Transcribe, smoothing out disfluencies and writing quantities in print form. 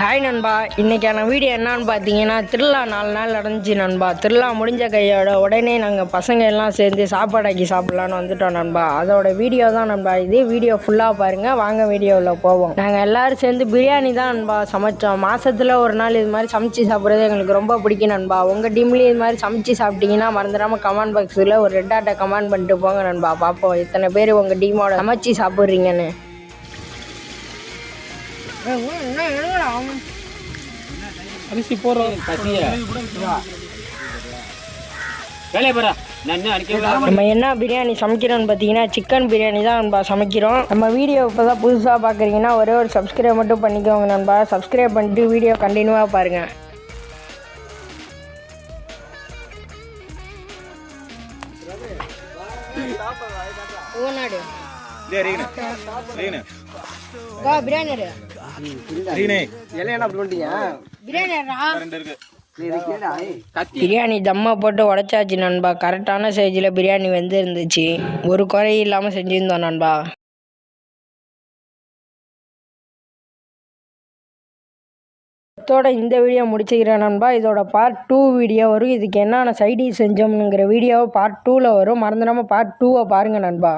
Hi நண்பா, இன்றைக்கான video என்னான்னு பார்த்தீங்கன்னா, திருவிழா 4 நாள் நடந்துச்சு நண்பா. திருவிழா முடிஞ்ச கையோட உடனே நாங்கள் பசங்க எல்லாம் சேர்ந்து சாப்பாடாக்கி சாப்பிட்லான்னு வந்துட்டோம் நண்பா. அதோட வீடியோ தான் நண்பா இது. வீடியோ ஃபுல்லாக பாருங்கள், வாங்க வீடியோவில் போவோம். நாங்கள் எல்லோரும் சேர்ந்து பிரியாணி தான் நண்பா சமைச்சோம். மாதத்தில் ஒரு நாள் இது மாதிரி சமைச்சு சாப்பிட்றது எங்களுக்கு ரொம்ப பிடிக்கும் நண்பா. உங்கள் டீம்லேயும் இது மாதிரி சமைச்சு சாப்பிட்டீங்கன்னா மறந்துடாமல் கமெண்ட் பாக்ஸில் ஒரு ரெட் ஆட்டை கமெண்ட் பண்ணிட்டு போங்க நண்பா. பார்ப்போம் எத்தனை பேர் உங்கள் டீமோட சமைச்சு சாப்பிட்றீங்கன்னு. அரிசி போடுறோம். நம்ம என்ன பிரியாணி சமைக்கிறோம்னு பார்த்தீங்கன்னா, சிக்கன் பிரியாணி தான் நண்பா சமைக்கிறோம். நம்ம வீடியோ இப்போ தான் புதுசாக பார்க்குறீங்கன்னா ஒரே ஒரு சப்ஸ்கிரைப் மட்டும் பண்ணிக்கோங்க நண்பா. சப்ஸ்கிரைப் பண்ணிட்டு வீடியோ கண்டினியூவாக பாருங்கள். பிரியாணி தம்மா போட்டு உடைச்சாச்சு நண்பா. கரெக்டான சைஸில் பிரியாணி வந்து இருந்துச்சு. ஒரு குறையும் இல்லாமல் செஞ்சுருந்தோம் நண்பா. இதோட இந்த வீடியோ முடிச்சுக்கிறேன் நண்பா. இதோட பார்ட் 2 வீடியோ வரும். இதுக்கு என்னென்ன சைடிஷ் செஞ்சோம்ங்கிற வீடியோ பார்ட் 2ல் வரும். மறந்துடாமல் பார்ட் 2 பாருங்கள் நண்பா.